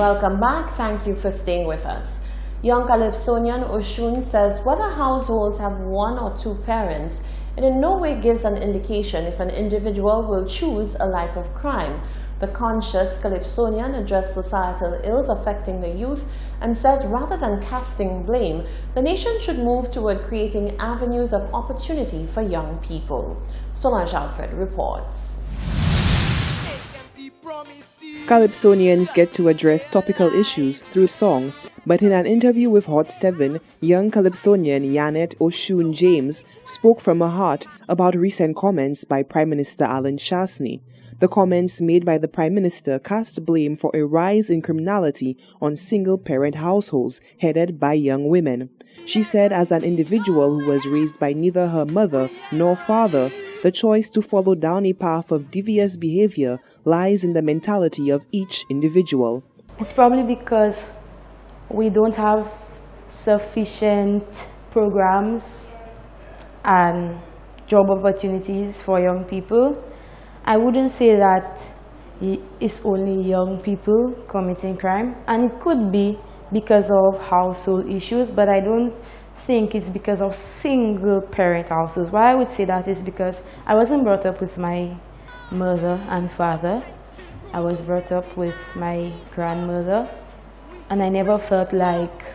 Welcome back. Thank you for staying with us. Young Calypsonian Oshun says whether households have one or two parents, it in no way gives an indication if an individual will choose a life of crime. The conscious Calypsonian addressed societal ills affecting the youth and says rather than casting blame, the nation should move toward creating avenues of opportunity for young people. Solange Alfred reports. Calypsonians get to address topical issues through song, but in an interview with Hot 7, young Calypsonian Yanet Oshun James spoke from her heart about recent comments by Prime Minister Alan Chasney. The comments made by the Prime Minister cast blame for a rise in criminality on single-parent households headed by young women. She said as an individual who was raised by neither her mother nor father, the choice to follow down a path of devious behavior lies in the mentality of each individual. It's probably because we don't have sufficient programs and job opportunities for young people. I wouldn't say that it's only young people committing crime, and it could be because of household issues, but I don't think it's because of single-parent households. Why I would say that is because I wasn't brought up with my mother and father. I was brought up with my grandmother, and I never felt like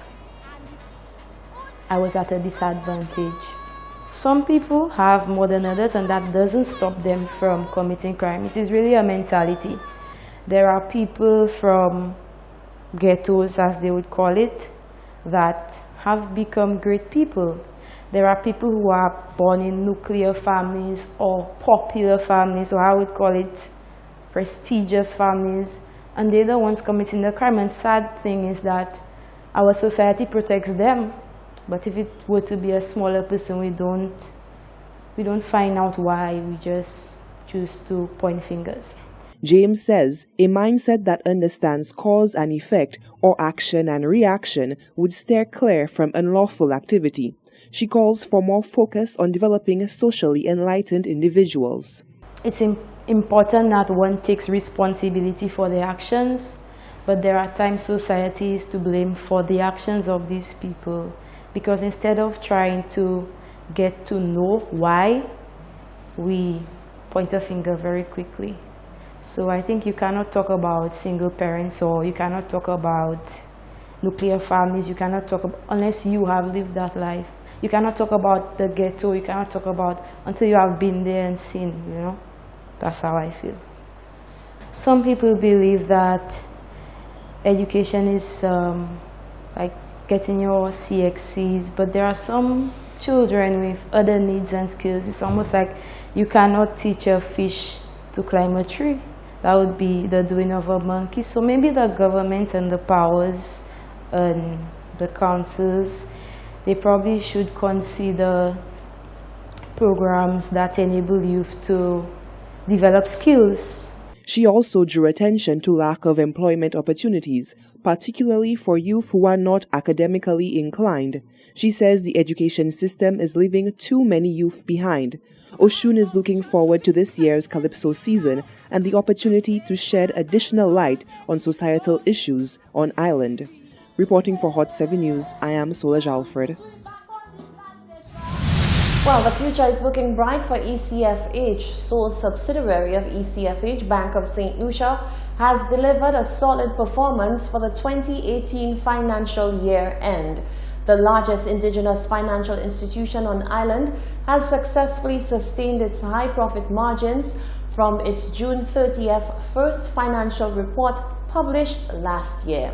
I was at a disadvantage. Some people have more than others, and that doesn't stop them from committing crime. It is really a mentality. There are people from ghettos, as they would call it, that have become great people. There are people who are born in nuclear families or popular families, or I would call it prestigious families, and they're the ones committing the crime. And sad thing is that our society protects them, but if it were to be a smaller person, we don't find out why. We just choose to point fingers. James says a mindset that understands cause and effect or action and reaction would steer clear from unlawful activity. She calls for more focus on developing socially enlightened individuals. It's important that one takes responsibility for their actions, but there are times society is to blame for the actions of these people, because instead of trying to get to know why, we point a finger very quickly. So I think you cannot talk about single parents, or you cannot talk about nuclear families, you cannot talk about, unless you have lived that life. You cannot talk about the ghetto, you cannot talk about until you have been there and seen, you know. That's how I feel. Some people believe that education is like getting your CXCs, but there are some children with other needs and skills. It's almost like you cannot teach a fish to climb a tree. That would be the doing of a monkey. So maybe the government and the powers and the councils, they probably should consider programs that enable youth to develop skills. She also drew attention to lack of employment opportunities, particularly for youth who are not academically inclined. She says the education system is leaving too many youth behind. Oshun is looking forward to this year's Calypso season and the opportunity to shed additional light on societal issues on island. Reporting for Hot 7 News, I am Solange Alfred. Well, the future is looking bright for ECFH. Sole subsidiary of ECFH, Bank of St. Lucia, has delivered a solid performance for the 2018 financial year end. The largest indigenous financial institution on island has successfully sustained its high profit margins from its June 30th first financial report published last year.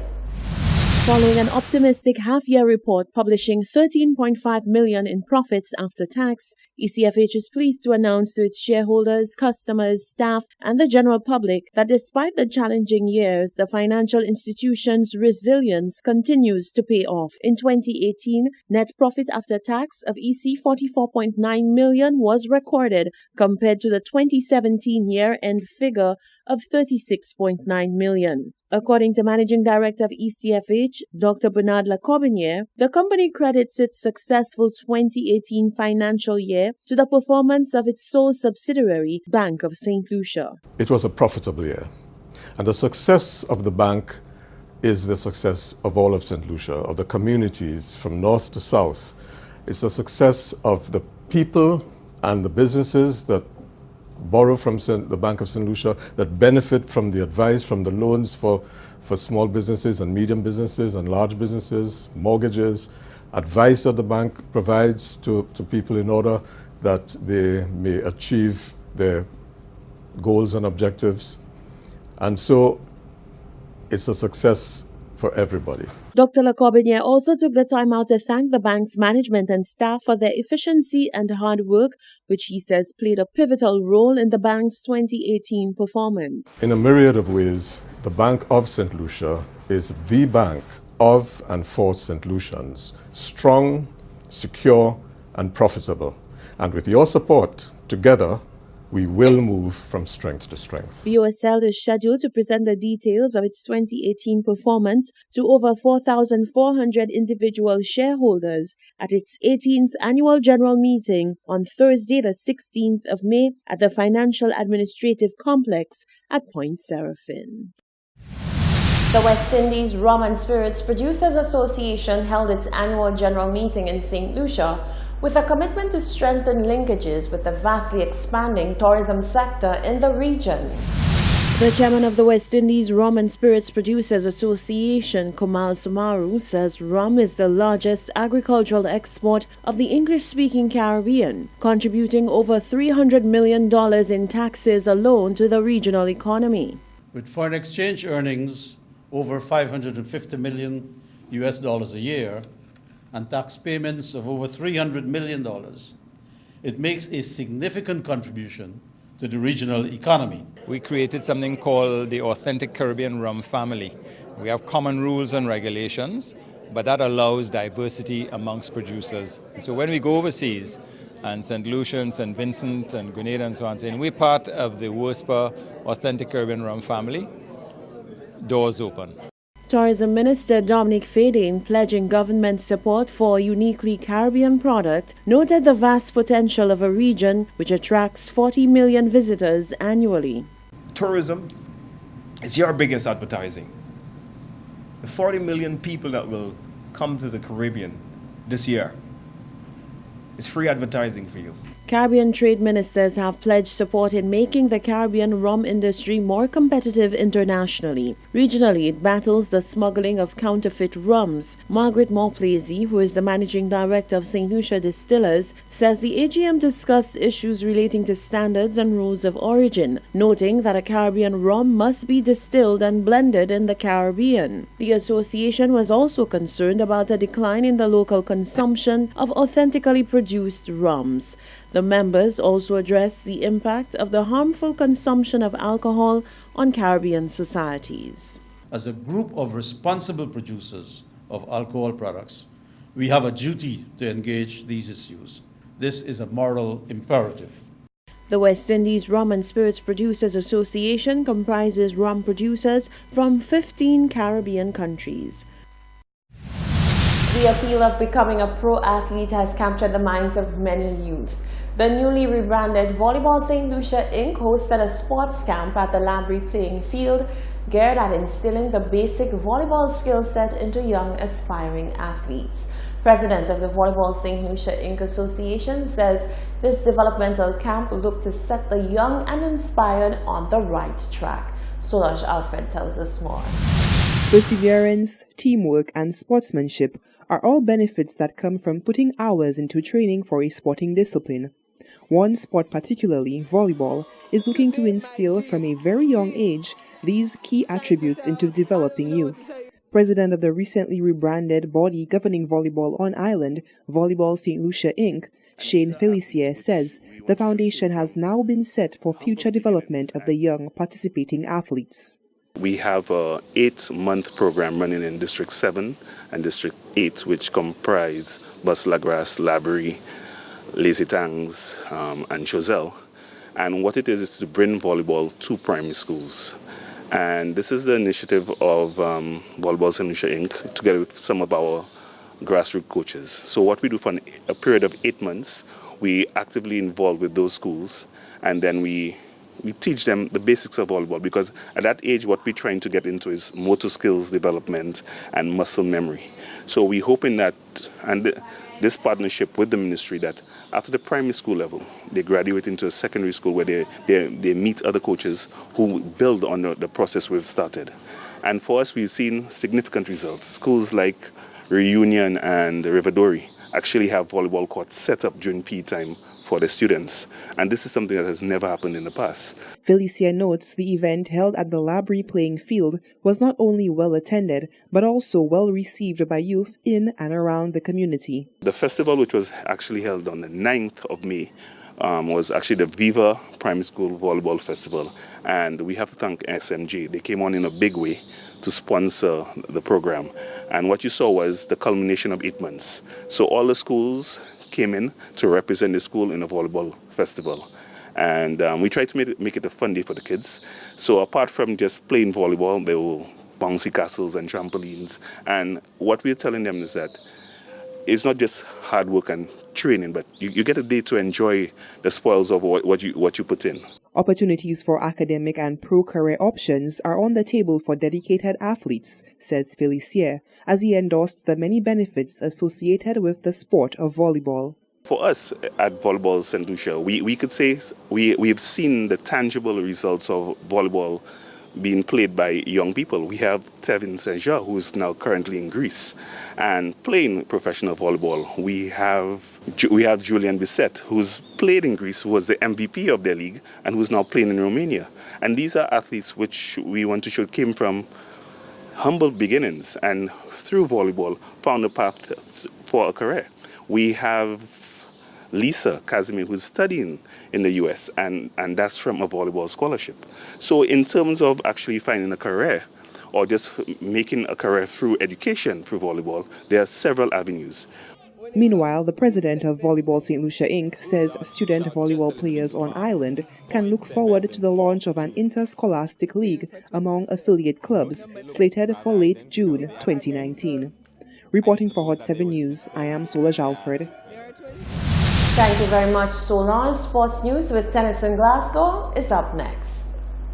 Following an optimistic half-year report publishing $13.5 million in profits after tax, ECFH is pleased to announce to its shareholders, customers, staff, and the general public that despite the challenging years, the financial institution's resilience continues to pay off. In 2018, net profit after tax of EC $44.9 million was recorded compared to the 2017 year-end figure of $36.9 million. According to Managing Director of ECFH, Dr. Bernard Lacobiniere, the company credits its successful 2018 financial year to the performance of its sole subsidiary, Bank of St. Lucia. It was a profitable year, and the success of the bank is the success of all of St. Lucia, of the communities from north to south. It's the success of the people and the businesses that borrow from the Bank of St. Lucia, that benefit from the advice, from the loans for small businesses and medium businesses and large businesses, mortgages, advice that the bank provides to people in order that they may achieve their goals and objectives. And so it's a success for everybody. Dr. Lacobinier also took the time out to thank the bank's management and staff for their efficiency and hard work, which he says played a pivotal role in the bank's 2018 performance. In a myriad of ways, the Bank of St. Lucia is the bank of and for St. Lucians, strong, secure, and profitable. And with your support, together, we will move from strength to strength. BOSL is scheduled to present the details of its 2018 performance to over 4,400 individual shareholders at its 18th annual general meeting on Thursday, the 16th of May at the Financial Administrative Complex at Point Seraphin. The West Indies Rum and Spirits Producers Association held its annual general meeting in St. Lucia with a commitment to strengthen linkages with the vastly expanding tourism sector in the region. The chairman of the West Indies Rum and Spirits Producers Association, Kumal Sumaru, says rum is the largest agricultural export of the English-speaking Caribbean, contributing over $300 million in taxes alone to the regional economy. With foreign exchange earnings over $550 million a year and tax payments of over $300 million, it makes a significant contribution to the regional economy. We created something called the Authentic Caribbean Rum Family. We have common rules and regulations, but that allows diversity amongst producers. So when we go overseas, and St. Lucia and St. Vincent and Grenada and so on, saying we're part of the WOSPA Authentic Caribbean Rum Family, doors open. Tourism Minister Dominic Fadane, pledging government support for a uniquely Caribbean product, noted the vast potential of a region which attracts 40 million visitors annually. Tourism is your biggest advertising. The 40 million people that will come to the Caribbean this year is free advertising for you. Caribbean trade ministers have pledged support in making the Caribbean rum industry more competitive internationally. Regionally, it battles the smuggling of counterfeit rums. Margaret Morplazy, who is the managing director of St. Lucia Distillers, says the AGM discussed issues relating to standards and rules of origin, noting that a Caribbean rum must be distilled and blended in the Caribbean. The association was also concerned about a decline in the local consumption of authentically produced rums. The members also addressed the impact of the harmful consumption of alcohol on Caribbean societies. As a group of responsible producers of alcohol products, we have a duty to engage these issues. This is a moral imperative. The West Indies Rum and Spirits Producers Association comprises rum producers from 15 Caribbean countries. The appeal of becoming a pro athlete has captured the minds of many youth. The newly rebranded Volleyball St. Lucia Inc. hosted a sports camp at the Labrie playing field geared at instilling the basic volleyball skill set into young aspiring athletes. President of the Volleyball St. Lucia Inc. Association says this developmental camp looked to set the young and inspired on the right track. Solange Alfred tells us more. Perseverance, teamwork, and sportsmanship are all benefits that come from putting hours into training for a sporting discipline. One sport, particularly volleyball, is looking to instill from a very young age these key attributes into developing youth. President of the recently rebranded body governing volleyball on island, Volleyball St. Lucia Inc., Shane Felicier, says the foundation has now been set for future development of the young participating athletes. We have an 8-month program running in District 7 and District 8, which comprise Bas-Lagras, Labrie, Lazy Tangs, and Chozelle. And what it is to bring volleyball to primary schools. And this is the initiative of Volleyball St. Lucia Inc. together with some of our grassroots coaches. So what we do for a period of 8 months, we actively involve with those schools, and then we teach them the basics of volleyball, because at that age what we're trying to get into is motor skills development and muscle memory. So we're hoping that, and this partnership with the ministry, that after the primary school level, they graduate into a secondary school where they meet other coaches who build on the process we've started. And for us, we've seen significant results. Schools like Reunion and Riverdori actually have volleyball courts set up during PE time for the students. And this is something that has never happened in the past. Felicia notes the event held at the Labrie playing field was not only well attended, but also well received by youth in and around the community. The festival, which was actually held on the 9th of May, was actually the Viva Primary School Volleyball Festival. And we have to thank SMG. They came on in a big way to sponsor the program. And what you saw was the culmination of 8 months. So all the schools came in to represent the school in a volleyball festival. And we tried to make it a fun day for the kids. So apart from just playing volleyball, there were bouncy castles and trampolines. And what we're telling them is that it's not just hard work and training, but you get a day to enjoy the spoils of what you put in. Opportunities for academic and pro-career options are on the table for dedicated athletes, says Felicia, as he endorsed the many benefits associated with the sport of volleyball. For us at Volleyball St. Lucia, we could say we've seen the tangible results of volleyball being played by young people. We have Tevin Seja, who is now currently in Greece and playing professional volleyball. We have Julian Bisset, who's played in Greece, who was the MVP of their league and who's now playing in Romania. And these are athletes which we want to show came from humble beginnings and through volleyball found a path for a career. We have Lisa Casimir, who's studying in the US, and that's from a volleyball scholarship. So in terms of actually finding a career or just making a career through education through volleyball, there are several avenues. Meanwhile, the president of Volleyball St. Lucia Inc. says student volleyball players on island can look forward to the launch of an interscholastic league among affiliate clubs slated for late June 2019. Reporting for Hot 7 News, I am Sola Alfred. Thank you very much, Solange. Sports News with Tennyson Glasgow is up next.